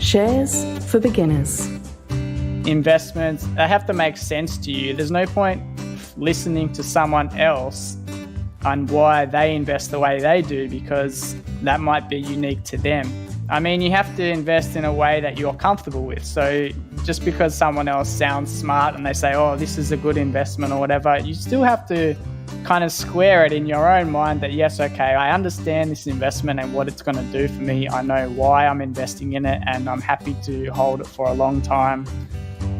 Shares for beginners. Investments, they have to make sense to you. There's no point listening to someone else on why they invest the way they do, because that might be unique to them. I mean, you have to invest in a way that you're comfortable with. So just because someone else sounds smart and they say, oh, this is a good investment or whatever, you still have to kind of square it in your own mind that, yes, okay, I understand this investment and what it's going to do for me. I know why I'm investing in it and I'm happy to hold it for a long time.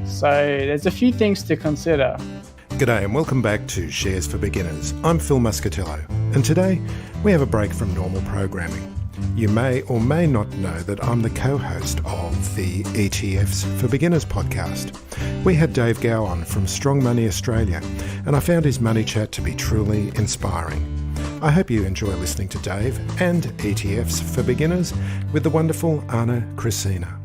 So there's a few things to consider. G'day and welcome back to Shares for Beginners. I'm Phil Muscatello, and today we have a break from normal programming. You may or may not know that I'm the co-host of the ETFs for Beginners podcast. We had Dave Gow on from Strong Money Australia, and I found his money chat to be truly inspiring. I hope you enjoy listening to Dave and ETFs for Beginners with the wonderful Ana Kresina.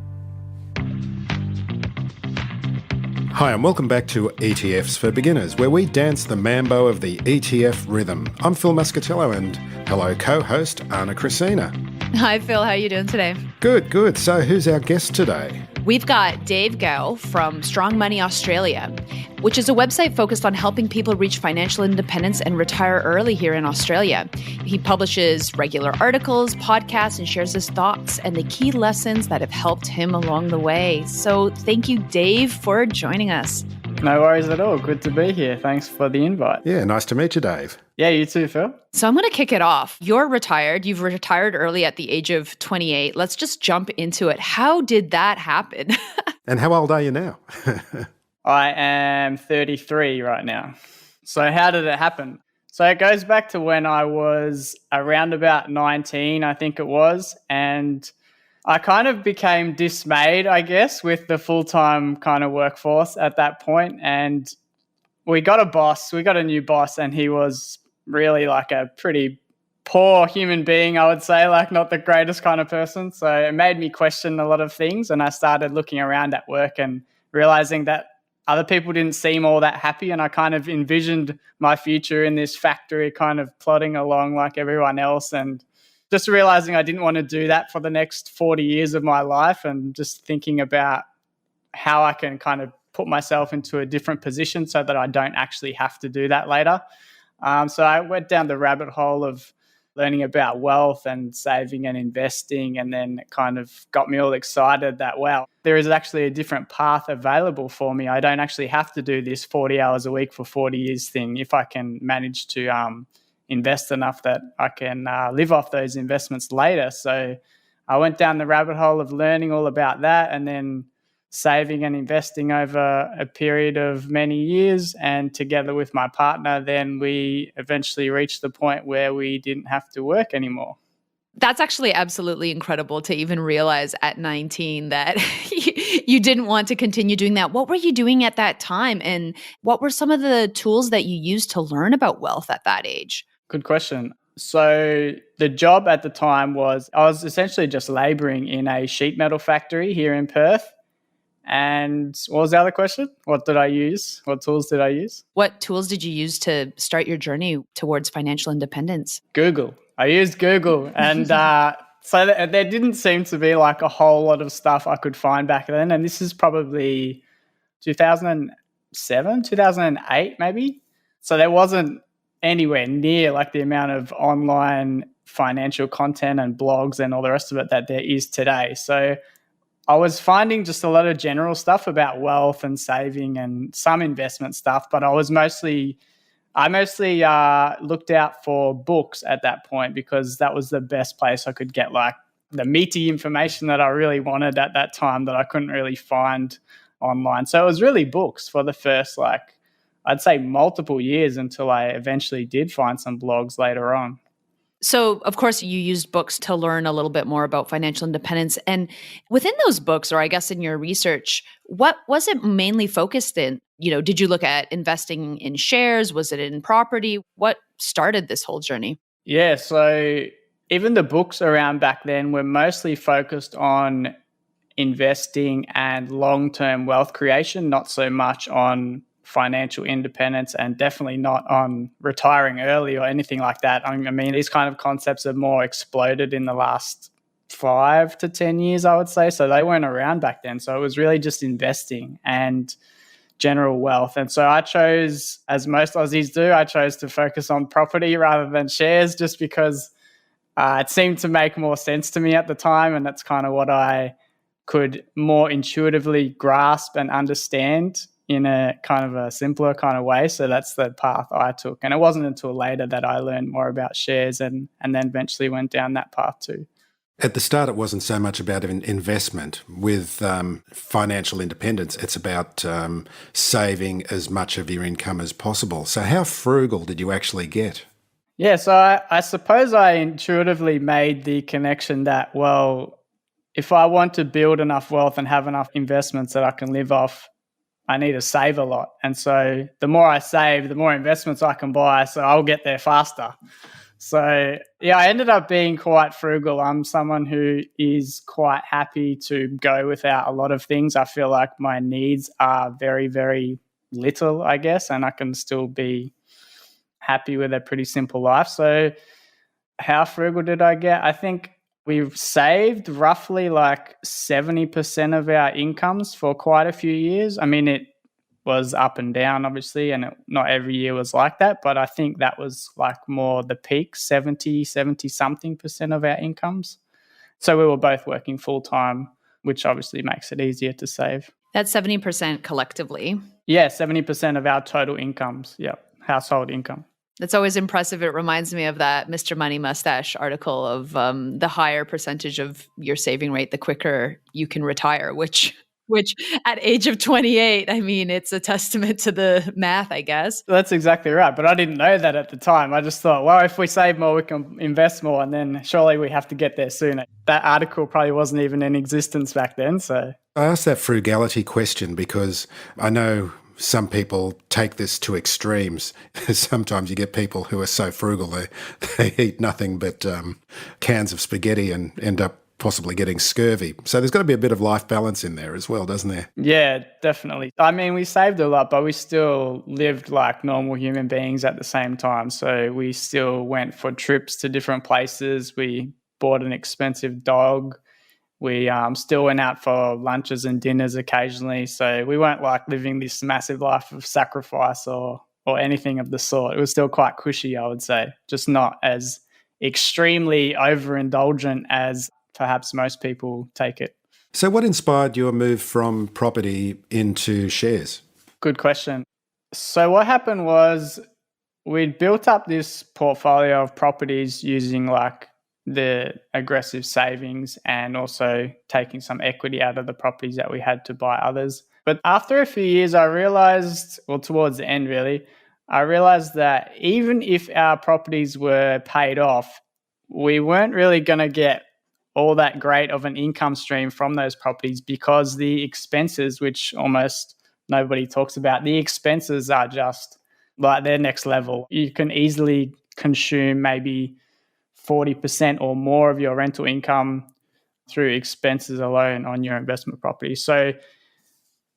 Hi and welcome back to ETFs for Beginners, where we dance the mambo of the ETF rhythm. I'm Phil Muscatello and hello co-host Ana Kresina. Hi Phil, how are you doing today? Good. So who's our guest today? We've got Dave Gow from Strong Money Australia, which is a website focused on helping people reach financial independence and retire early here in Australia. He publishes regular articles, podcasts, and shares his thoughts and the key lessons that have helped him along the way. So thank you, Dave, for joining us. No worries at all. Good to be here. Thanks for the invite. Yeah, nice to meet you, Dave. Yeah, you too, Phil. So I'm going to kick it off. You're retired. You've retired early at the age of 28. Let's just jump into it. How did that happen? And how old are you now? I am 33 right now. So how did it happen? So it goes back to when I was around about 19, I think it was, and I kind of became dismayed, I guess, with the full-time kind of workforce at that point. And we got a new boss, and he was really like a pretty poor human being, I would say, like not the greatest kind of person. So it made me question a lot of things, and I started looking around at work and realizing that other people didn't seem all that happy, and I kind of envisioned my future in this factory kind of plodding along like everyone else, and just realizing I didn't want to do that for the next 40 years of my life, and just thinking about how I can kind of put myself into a different position so that I don't actually have to do that later. So I went down the rabbit hole of learning about wealth and saving and investing, and then it kind of got me all excited that, wow, there is actually a different path available for me. I don't actually have to do this 40 hours a week for 40 years thing if I can manage to invest enough that I can live off those investments later. So I went down the rabbit hole of learning all about that, and then saving and investing over a period of many years. And together with my partner, then we eventually reached the point where we didn't have to work anymore. That's actually absolutely incredible to even realize at 19 that you didn't want to continue doing that. What were you doing at that time? And what were some of the tools that you used to learn about wealth at that age? Good question. So the job at the time was, I was essentially just labouring in a sheet metal factory here in Perth. And what was the other question? What did I use? What tools did I use? What tools did you use to start your journey towards financial independence? Google. I used Google. And so there didn't seem to be like a whole lot of stuff I could find back then. And this is probably 2007, 2008 maybe. So there wasn't anywhere near like the amount of online financial content and blogs and all the rest of it that there is today. So I was finding just a lot of general stuff about wealth and saving and some investment stuff, but I mostly looked out for books at that point, because that was the best place I could get like the meaty information that I really wanted at that time that I couldn't really find online. So it was really books for the first, like, I'd say multiple years, until I eventually did find some blogs later on. So, of course, you used books to learn a little bit more about financial independence. And within those books, or I guess in your research, what was it mainly focused in? You know, did you look at investing in shares? Was it in property? What started this whole journey? Yeah, so even the books around back then were mostly focused on investing and long-term wealth creation, not so much on financial independence, and definitely not on retiring early or anything like that. I mean, these kind of concepts have more exploded in the last 5 to 10 years, I would say. So they weren't around back then. So it was really just investing and general wealth. And so I chose, as most Aussies do, I chose to focus on property rather than shares, just because it seemed to make more sense to me at the time. And that's kind of what I could more intuitively grasp and understand in a kind of a simpler kind of way. So that's the path I took. And it wasn't until later that I learned more about shares and then eventually went down that path too. At the start, it wasn't so much about an investment. With financial independence, it's about saving as much of your income as possible. So how frugal did you actually get? Yeah, so I suppose I intuitively made the connection that, well, if I want to build enough wealth and have enough investments that I can live off, I need to save a lot. And so the more I save, the more investments I can buy, so I'll get there faster. So yeah, I ended up being quite frugal. I'm someone who is quite happy to go without a lot of things. I feel like my needs are very, very little, I guess, and I can still be happy with a pretty simple life. So how frugal did I get? I think we've saved roughly like 70% of our incomes for quite a few years. I mean, it was up and down, obviously, and not every year was like that, but I think that was like more the peak, 70 something percent of our incomes. So we were both working full time, which obviously makes it easier to save. That's 70% collectively. Yeah, 70% of our total incomes. Yeah, household income. That's always impressive. It reminds me of that Mr. Money Mustache article of the higher percentage of your saving rate, the quicker you can retire, which at age of 28, I mean, it's a testament to the math, I guess. That's exactly right. But I didn't know that at the time. I just thought, well, if we save more, we can invest more, and then surely we have to get there sooner. That article probably wasn't even in existence back then. So I asked that frugality question because I know some people take this to extremes. Sometimes you get people who are so frugal they eat nothing but cans of spaghetti and end up possibly getting scurvy. So there's got to be a bit of life balance in there as well, doesn't there? Yeah, definitely. I mean, we saved a lot, but we still lived like normal human beings at the same time. So we still went for trips to different places. We bought an expensive dog. We still went out for lunches and dinners occasionally. So we weren't like living this massive life of sacrifice or anything of the sort. It was still quite cushy, I would say, just not as extremely overindulgent as perhaps most people take it. So what inspired your move from property into shares? Good question. So what happened was we'd built up this portfolio of properties using like the aggressive savings and also taking some equity out of the properties that we had to buy others. But after a few years, I realized, well, towards the end really, I realized that even if our properties were paid off, we weren't really going to get all that great of an income stream from those properties because the expenses, which almost nobody talks about, the expenses are just like they're next level. You can easily consume maybe 40% or more of your rental income through expenses alone on your investment property. So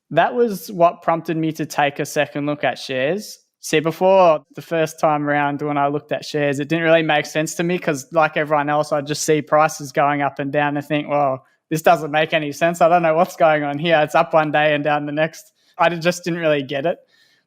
that was what prompted me to take a second look at shares. See, before the first time around when I looked at shares, it didn't really make sense to me because like everyone else, I just see prices going up and down and think, well, this doesn't make any sense. I don't know what's going on here. It's up one day and down the next. I just didn't really get it.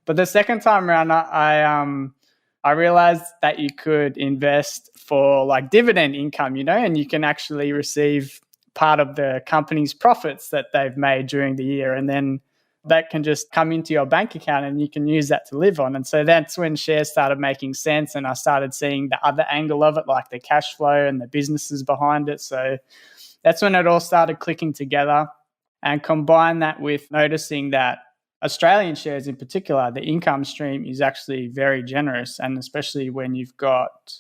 But the second time around, I realized that you could invest for like dividend income, and you can actually receive part of the company's profits that they've made during the year. And then that can just come into your bank account and you can use that to live on. And so that's when shares started making sense. And I started seeing the other angle of it, like the cash flow and the businesses behind it. So that's when it all started clicking together. And combine that with noticing that Australian shares in particular, the income stream is actually very generous, and especially when you've got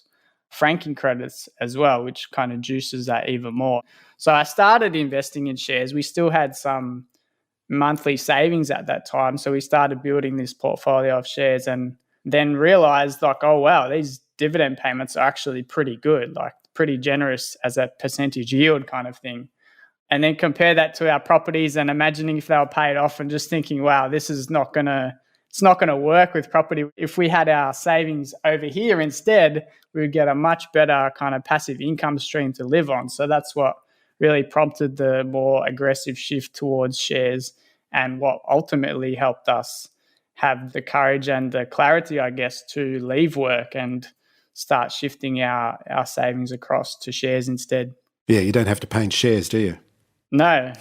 franking credits as well, which kind of juices that even more. So I started investing in shares. We still had some monthly savings at that time, so we started building this portfolio of shares and then realized like, oh wow, these dividend payments are actually pretty good, like pretty generous as a percentage yield kind of thing. And then compare that to our properties and imagining if they were paid off and just thinking, wow, this is not going to work with property. If we had our savings over here instead, we would get a much better kind of passive income stream to live on. So that's what really prompted the more aggressive shift towards shares, and what ultimately helped us have the courage and the clarity, I guess, to leave work and start shifting our savings across to shares instead. Yeah, you don't have to paint shares, do you? No.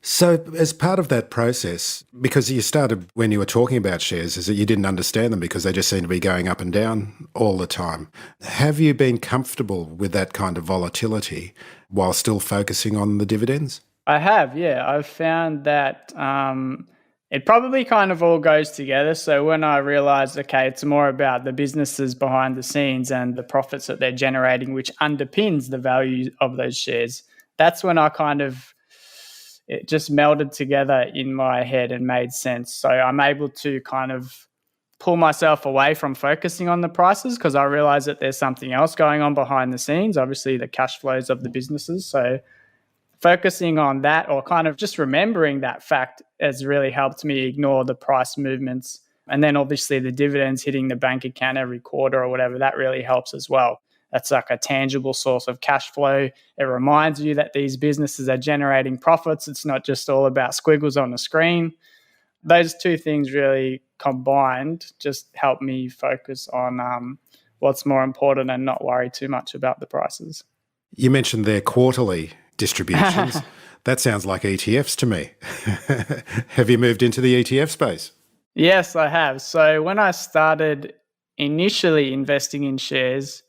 So as part of that process, because you started when you were talking about shares, is that you didn't understand them because they just seem to be going up and down all the time. Have you been comfortable with that kind of volatility while still focusing on the dividends? I have, yeah. I've found that it probably kind of all goes together. So when I realized, okay, it's more about the businesses behind the scenes and the profits that they're generating, which underpins the value of those shares, that's when it just melded together in my head and made sense. So I'm able to kind of pull myself away from focusing on the prices because I realize that there's something else going on behind the scenes, obviously the cash flows of the businesses. So focusing on that, or kind of just remembering that fact, has really helped me ignore the price movements. And then obviously the dividends hitting the bank account every quarter or whatever, that really helps as well. That's like a tangible source of cash flow. It reminds you that these businesses are generating profits. It's not just all about squiggles on the screen. Those two things really combined just help me focus on what's more important and not worry too much about the prices. You mentioned their quarterly distributions. That sounds like ETFs to me. Have you moved into the ETF space? Yes, I have. So when I started initially investing in shares,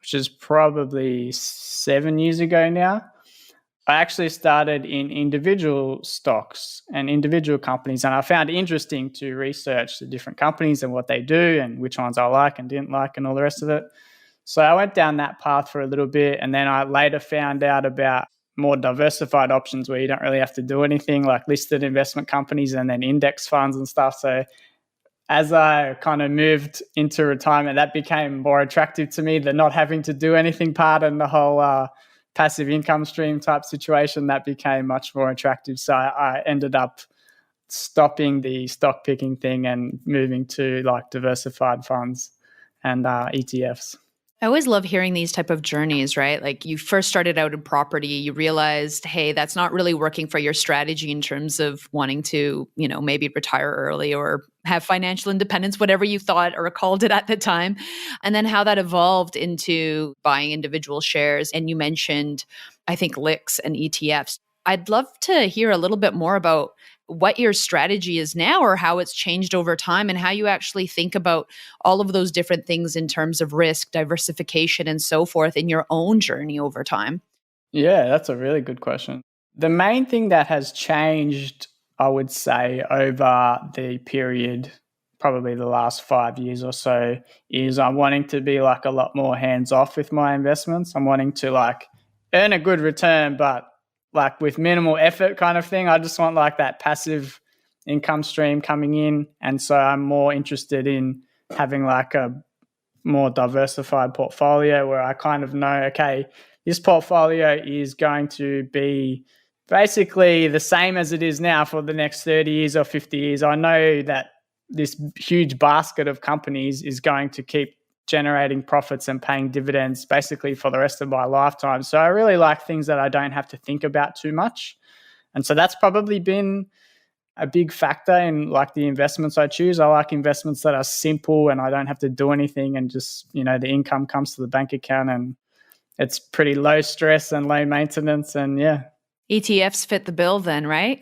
which is probably 7 years ago now, I actually started in individual stocks and individual companies, and I found it interesting to research the different companies and what they do and which ones I like and didn't like and all the rest of it. So I went down that path for a little bit, and then I later found out about more diversified options where you don't really have to do anything, like listed investment companies and then index funds and stuff. So as I kind of moved into retirement, that became more attractive to me, the not having to do anything part and the whole passive income stream type situation. That became much more attractive. So I ended up stopping the stock picking thing and moving to like diversified funds and ETFs. I always love hearing these type of journeys, right? Like you first started out in property, you realized, hey, that's not really working for your strategy in terms of wanting to, maybe retire early or have financial independence, whatever you thought or called it at the time. And then how that evolved into buying individual shares. And you mentioned, I think, LICs and ETFs. I'd love to hear a little bit more about what your strategy is now or how it's changed over time and how you actually think about all of those different things in terms of risk, diversification, and so forth in your own journey over time. Yeah, that's a really good question. The main thing that has changed, I would say, over the period, probably the last 5 years or so, is I'm wanting to be like a lot more hands-off with my investments. I'm wanting to like earn a good return, but like with minimal effort kind of thing. I just want like that passive income stream coming in. And so I'm more interested in having like a more diversified portfolio where I kind of know, okay, this portfolio is going to be basically the same as it is now for the next 30 years or 50 years. I know that this huge basket of companies is going to keep generating profits and paying dividends basically for the rest of my lifetime. So I really like things that I don't have to think about too much. And so that's probably been a big factor in like the investments I choose. I like investments that are simple and I don't have to do anything and just, the income comes to the bank account and it's pretty low stress and low maintenance. And yeah. ETFs fit the bill then, right?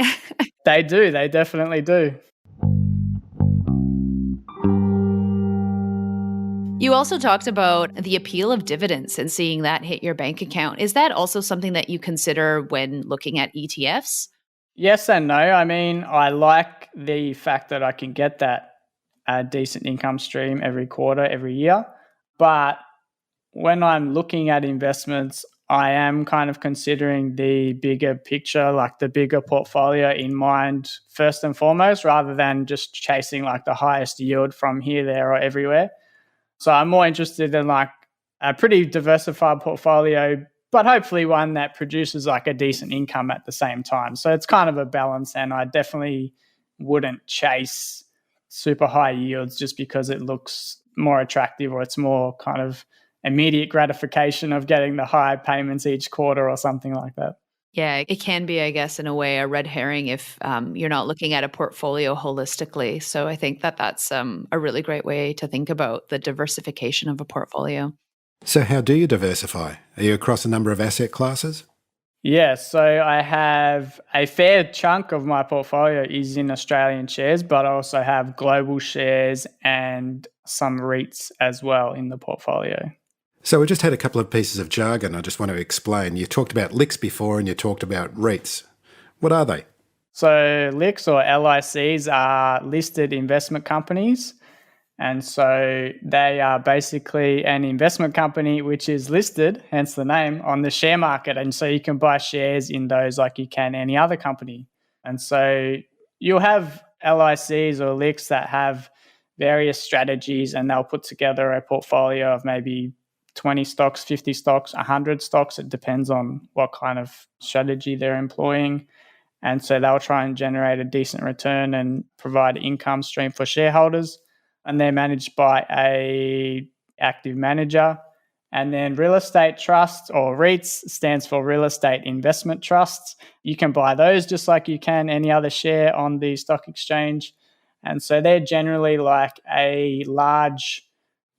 They do. They definitely do. You also talked about the appeal of dividends and seeing that hit your bank account. Is that also something that you consider when looking at ETFs? Yes and no. I mean, I like the fact that I can get that decent income stream every quarter, every year. But when I'm looking at investments, I am kind of considering the bigger picture, like the bigger portfolio in mind first and foremost, rather than just chasing like the highest yield from here, there, or everywhere. So I'm more interested in like a pretty diversified portfolio, but hopefully one that produces like a decent income at the same time. So it's kind of a balance, and I definitely wouldn't chase super high yields just because it looks more attractive or it's more kind of immediate gratification of getting the high payments each quarter or something like that. Yeah, it can be, I guess, in a way, a red herring if you're not looking at a portfolio holistically. So I think that that's a really great way to think about the diversification of a portfolio. So how do you diversify? Are you across a number of asset classes? Yeah, so I have a fair chunk of my portfolio is in Australian shares, but I also have global shares and some REITs as well in the portfolio. So we just had a couple of pieces of jargon I just want to explain. You talked about LICs before and you talked about REITs. What are they? So LICs or LICs are listed investment companies. And so they are basically an investment company which is listed, hence the name, on the share market. And so you can buy shares in those like you can any other company. And so you'll have LICs or LICs that have various strategies, and they'll put together a portfolio of maybe 20 stocks, 50 stocks, 100 stocks. It depends on what kind of strategy they're employing. And so they'll try and generate a decent return and provide an income stream for shareholders. And they're managed by a active manager. And then real estate trusts, or REITs, stands for real estate investment trusts. You can buy those just like you can any other share on the stock exchange. And so they're generally like a large,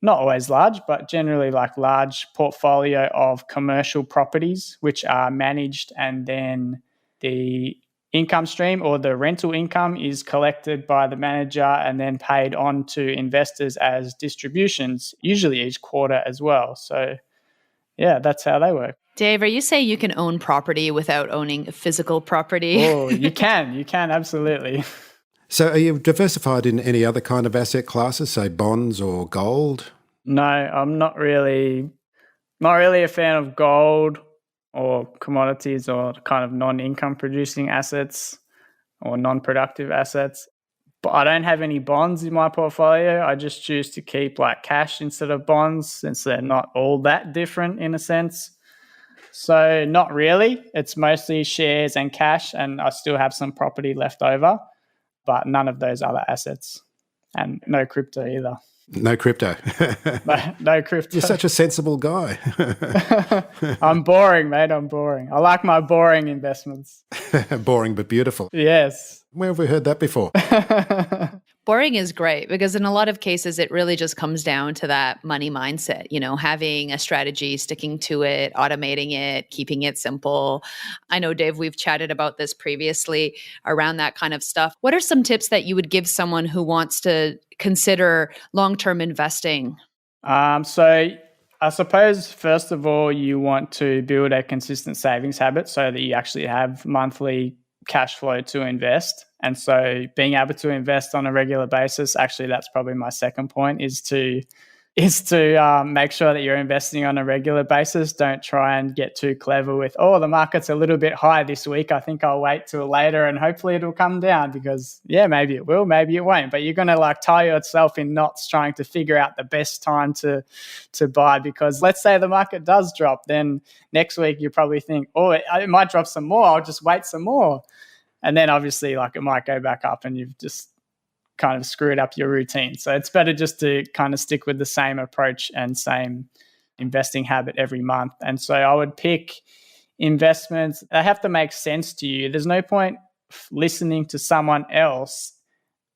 not always large, but generally like large portfolio of commercial properties which are managed, and then the income stream or the rental income is collected by the manager and then paid on to investors as distributions, usually each quarter as well. So yeah, that's how they work. Dave, are you saying you can own property without owning physical property? Oh, you can absolutely. So are you diversified in any other kind of asset classes, say bonds or gold? No, I'm not really a fan of gold or commodities or kind of non-income producing assets or non-productive assets. But I don't have any bonds in my portfolio. I just choose to keep like cash instead of bonds, since they're not all that different in a sense. So not really. It's mostly shares and cash, and I still have some property left over, but none of those other assets, and no crypto either. No crypto. No crypto. You're such a sensible guy. I'm boring, mate. I'm boring. I like my boring investments. Boring but beautiful. Yes. Where have we heard that before? Boring is great because in a lot of cases, it really just comes down to that money mindset, having a strategy, sticking to it, automating it, keeping it simple. I know, Dave, we've chatted about this previously around that kind of stuff. What are some tips that you would give someone who wants to consider long-term investing? So I suppose, first of all, you want to build a consistent savings habit so that you actually have monthly cash flow to invest. And so being able to invest on a regular basis, actually, that's probably my second point, is to make sure that you're investing on a regular basis. Don't try and get too clever with, the market's a little bit high this week, I think I'll wait till later and hopefully it'll come down, because maybe it will, maybe it won't. But you're going to tie yourself in knots trying to figure out the best time to buy, because let's say the market does drop, then next week you probably think, it might drop some more, I'll just wait some more. And then obviously it might go back up and you've just kind of screwed up your routine. So it's better just to kind of stick with the same approach and same investing habit every month. And so I would pick investments that have to make sense to you. There's no point listening to someone else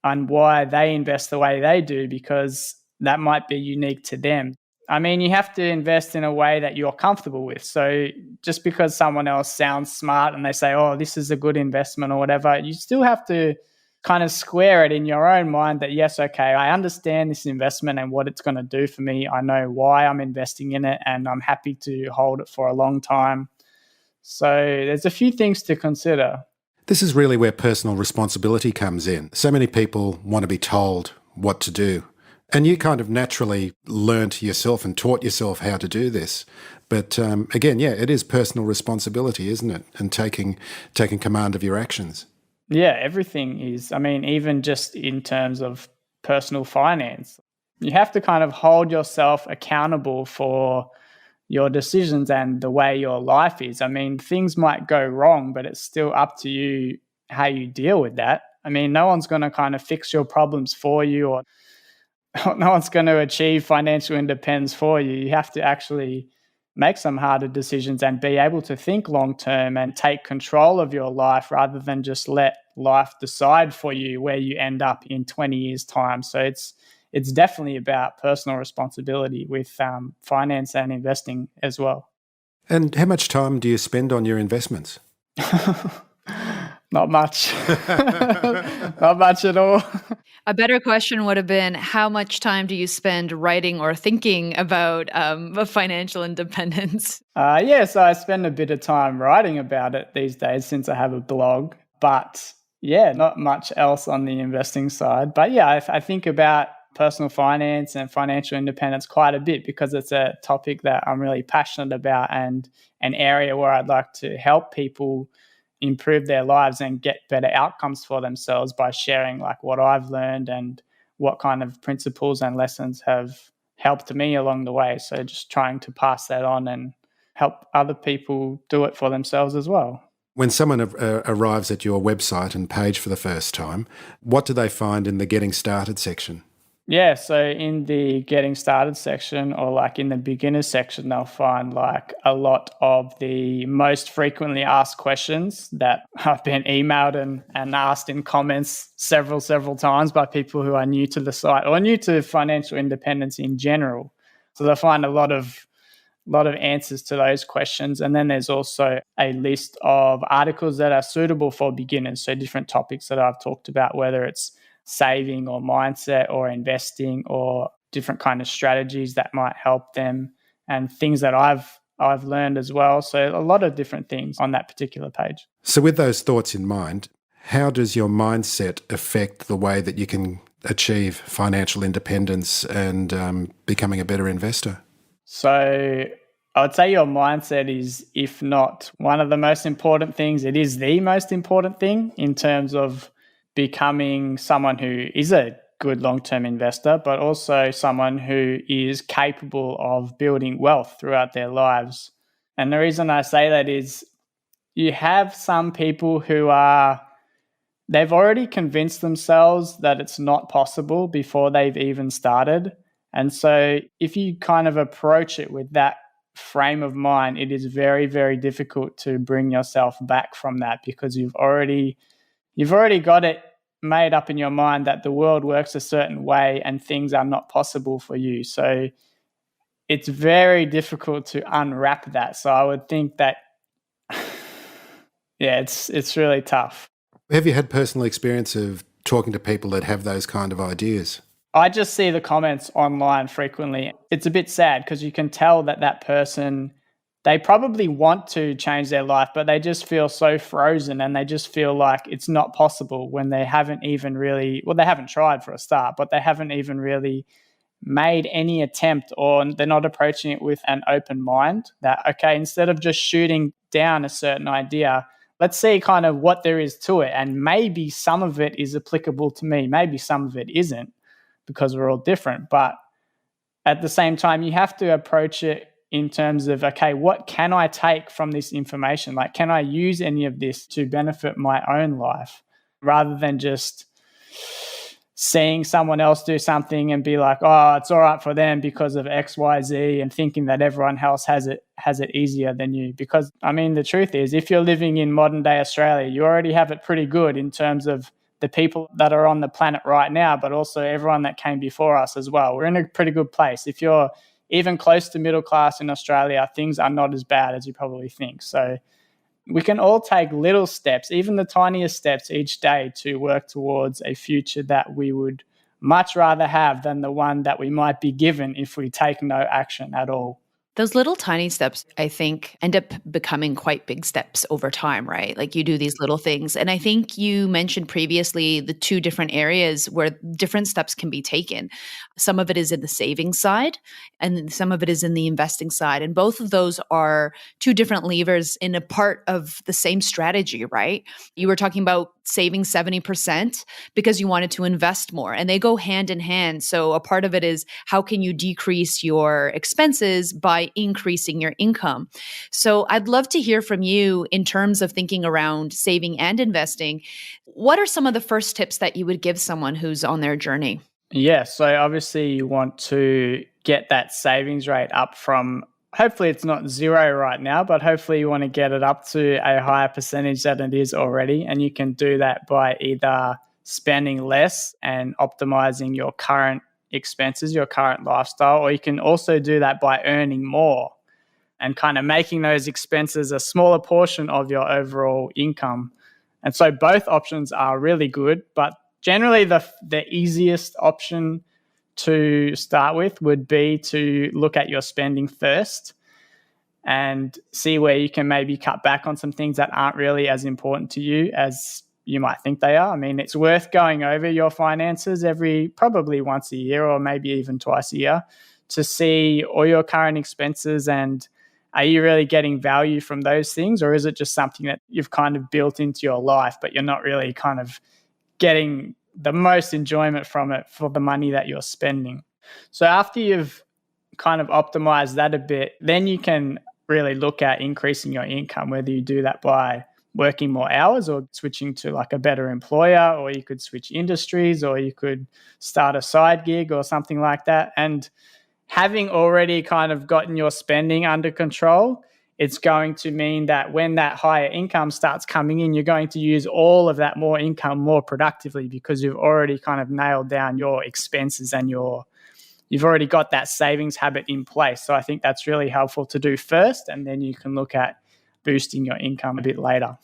on why they invest the way they do, because that might be unique to them. I mean, you have to invest in a way that you're comfortable with. So just because someone else sounds smart and they say, this is a good investment or whatever, you still have to kind of square it in your own mind that, yes, okay, I understand this investment and what it's going to do for me. I know why I'm investing in it and I'm happy to hold it for a long time. So there's a few things to consider. This is really where personal responsibility comes in. So many people want to be told what to do. And you kind of naturally learnt yourself and taught yourself how to do this. But again, it is personal responsibility, isn't it? And taking command of your actions. Yeah, everything is. I mean, even just in terms of personal finance, you have to kind of hold yourself accountable for your decisions and the way your life is. I mean, things might go wrong, but it's still up to you how you deal with that. I mean, no one's going to kind of fix your problems for you or no one's going to achieve financial independence for you. You have to actually make some harder decisions and be able to think long term and take control of your life rather than just let life decide for you where you end up in 20 years' time. So it's definitely about personal responsibility with finance and investing as well. And how much time do you spend on your investments? Not much. Not much at all. A better question would have been, how much time do you spend writing or thinking about financial independence? So I spend a bit of time writing about it these days since I have a blog. But yeah, not much else on the investing side. But yeah, I think about personal finance and financial independence quite a bit because it's a topic that I'm really passionate about and an area where I'd like to help people improve their lives and get better outcomes for themselves by sharing like what I've learned and what kind of principles and lessons have helped me along the way. So just trying to pass that on and help other people do it for themselves as well. When someone arrives at your website and page for the first time, what do they find in the Getting Started section? Yeah, so in the Getting Started section or like in the beginner section, they'll find like a lot of the most frequently asked questions that have been emailed and asked in comments several times by people who are new to the site or new to financial independence in general. So they'll find a lot of answers to those questions. And then there's also a list of articles that are suitable for beginners. So different topics that I've talked about, whether it's saving or mindset or investing or different kind of strategies that might help them and things that I've learned as well. So a lot of different things on that particular page. So with those thoughts in mind, how does your mindset affect the way that you can achieve financial independence and becoming a better investor? So I would say your mindset is, if not one of the most important things, it is the most important thing in terms of becoming someone who is a good long-term investor, but also someone who is capable of building wealth throughout their lives. And the reason I say that is you have some people who they've already convinced themselves that it's not possible before they've even started. And so if you kind of approach it with that frame of mind, it is very, very difficult to bring yourself back from that because you've already got it made up in your mind that the world works a certain way and things are not possible for you. So it's very difficult to unwrap that. So I would think that, yeah, it's really tough. Have you had personal experience of talking to people that have those kind of ideas? I just see the comments online frequently. It's a bit sad because you can tell that person, they probably want to change their life, but they just feel so frozen and they just feel like it's not possible when they haven't even really, well, they haven't tried for a start, but they haven't even really made any attempt, or they're not approaching it with an open mind that, okay, instead of just shooting down a certain idea, let's see kind of what there is to it. And maybe some of it is applicable to me. Maybe some of it isn't because we're all different. But at the same time, you have to approach it in terms of, okay, what can I take from this information? Like, can I use any of this to benefit my own life rather than just seeing someone else do something and be like, oh, it's all right for them because of X, Y, Z, and thinking that everyone else has it easier than you. Because, I mean, the truth is, if you're living in modern day Australia, you already have it pretty good in terms of the people that are on the planet right now, but also everyone that came before us as well. We're in a pretty good place. If you're even close to middle class in Australia, things are not as bad as you probably think. So we can all take little steps, even the tiniest steps each day, to work towards a future that we would much rather have than the one that we might be given if we take no action at all. Those little tiny steps, I think, end up becoming quite big steps over time, right? Like you do these little things. And I think you mentioned previously the two different areas where different steps can be taken. Some of it is in the saving side and some of it is in the investing side. And both of those are two different levers in a part of the same strategy, right? You were talking about saving 70% because you wanted to invest more, and they go hand in hand. So a part of it is, how can you decrease your expenses by increasing your income? So I'd love to hear from you in terms of thinking around saving and investing. What are some of the first tips that you would give someone who's on their journey? Yeah, so obviously you want to get that savings rate up from, hopefully it's not zero right now, but hopefully you want to get it up to a higher percentage than it is already. And you can do that by either spending less and optimizing your current expenses, your current lifestyle, or you can also do that by earning more and kind of making those expenses a smaller portion of your overall income. And so both options are really good, but generally the easiest option to start with would be to look at your spending first and see where you can maybe cut back on some things that aren't really as important to you as you might think they are. I mean, it's worth going over your finances probably once a year or maybe even twice a year to see all your current expenses and are you really getting value from those things, or is it just something that you've kind of built into your life, but you're not really kind of getting the most enjoyment from it for the money that you're spending? So after you've kind of optimized that a bit, then you can really look at increasing your income, whether you do that by working more hours or switching to like a better employer, or you could switch industries, or you could start a side gig or something like that. And having already kind of gotten your spending under control, it's going to mean that when that higher income starts coming in, you're going to use all of that more income more productively because you've already kind of nailed down your expenses and you've already got that savings habit in place. So I think that's really helpful to do first, and then you can look at boosting your income a bit later.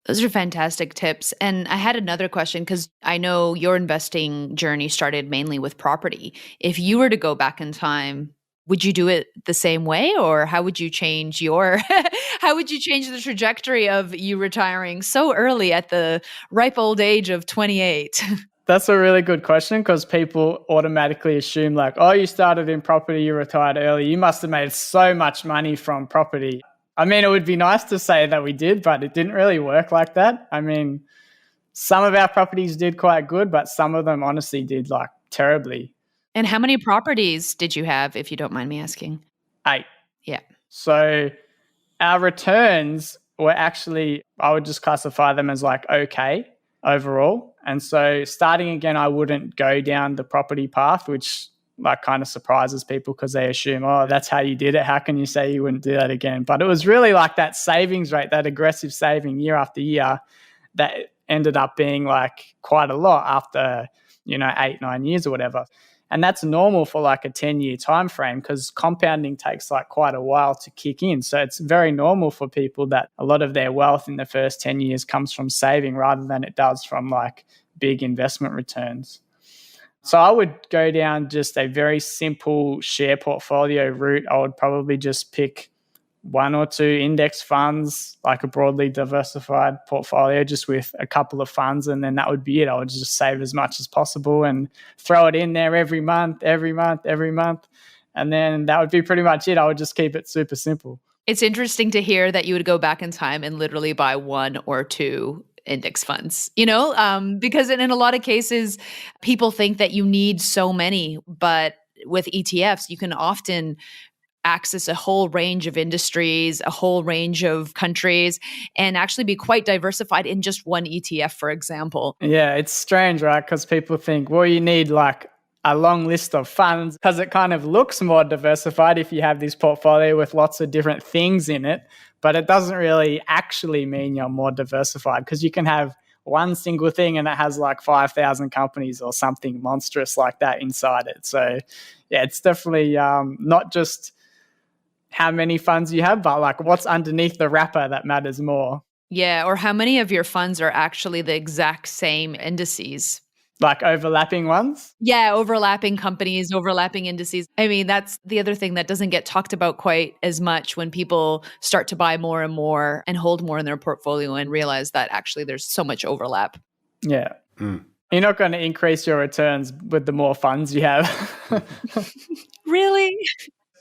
Those are fantastic tips. And I had another question because I know your investing journey started mainly with property. If you were to go back in time, would you do it the same way, or how would you change how would you change the trajectory of you retiring so early at the ripe old age of 28? That's a really good question because people automatically assume like, oh, you started in property, you retired early, you must have made so much money from property. I mean, it would be nice to say that we did, but it didn't really work like that. I mean, some of our properties did quite good, but some of them honestly did like terribly. And how many properties did you have, if you don't mind me asking? 8. Yeah. So our returns were actually, I would just classify them as like okay overall. And so starting again, I wouldn't go down the property path, which like kind of surprises people because they assume, oh, that's how you did it. How can you say you wouldn't do that again? But it was really like that savings rate, that aggressive saving year after year that ended up being like quite a lot after, 8-9 years or whatever. And that's normal for like a 10-year time frame because compounding takes like quite a while to kick in. So it's very normal for people that a lot of their wealth in the first 10 years comes from saving rather than it does from like big investment returns. So I would go down just a very simple share portfolio route. I would probably just pick 1 or 2 index funds, like a broadly diversified portfolio, just with a couple of funds, and then that would be it. I would just save as much as possible and throw it in there every month. And then that would be pretty much it. I would just keep it super simple. It's interesting to hear that you would go back in time and literally buy 1 or 2 index funds, because in a lot of cases, people think that you need so many, but with ETFs, you can often access a whole range of industries, a whole range of countries, and actually be quite diversified in just one ETF, for example. Yeah, it's strange, right? Because people think, well, you need like a long list of funds because it kind of looks more diversified if you have this portfolio with lots of different things in it, but it doesn't really actually mean you're more diversified because you can have one single thing and it has like 5,000 companies or something monstrous like that inside it. So yeah, it's definitely not just how many funds you have, but like what's underneath the wrapper that matters more. Yeah, or how many of your funds are actually the exact same indices. Like overlapping ones? Yeah, overlapping companies, overlapping indices. I mean, that's the other thing that doesn't get talked about quite as much when people start to buy more and more and hold more in their portfolio and realize that actually there's so much overlap. Yeah. You're not going to increase your returns with the more funds you have. Really?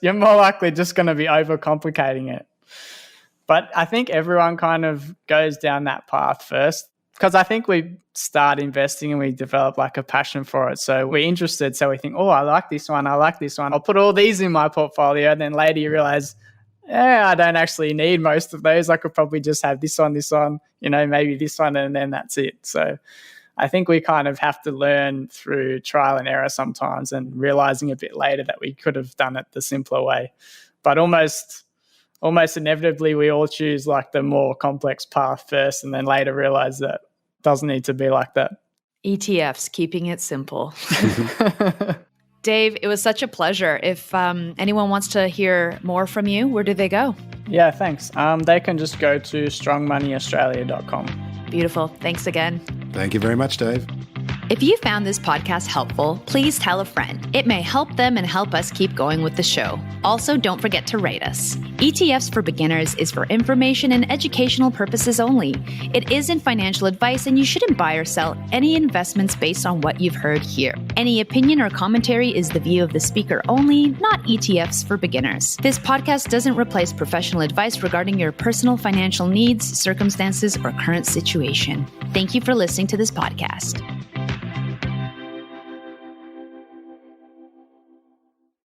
You're more likely just going to be overcomplicating it. But I think everyone kind of goes down that path first because I think we start investing and we develop like a passion for it. So we're interested. So we think, oh, I like this one. I'll put all these in my portfolio. And then later you realize, I don't actually need most of those. I could probably just have this one, maybe this one, and then that's it. So I think we kind of have to learn through trial and error sometimes, and realizing a bit later that we could have done it the simpler way. But almost inevitably, we all choose like the more complex path first, and then later realize that it doesn't need to be like that. ETFs, keeping it simple. Dave, it was such a pleasure. If anyone wants to hear more from you, where do they go? Yeah, thanks. They can just go to strongmoneyaustralia.com. Beautiful. Thanks again. Thank you very much, Dave. If you found this podcast helpful, please tell a friend. It may help them and help us keep going with the show. Also, don't forget to rate us. ETFs for Beginners is for information and educational purposes only. It isn't financial advice, and you shouldn't buy or sell any investments based on what you've heard here. Any opinion or commentary is the view of the speaker only, not ETFs for Beginners. This podcast doesn't replace professional advice regarding your personal financial needs, circumstances, or current situation. Thank you for listening to this podcast.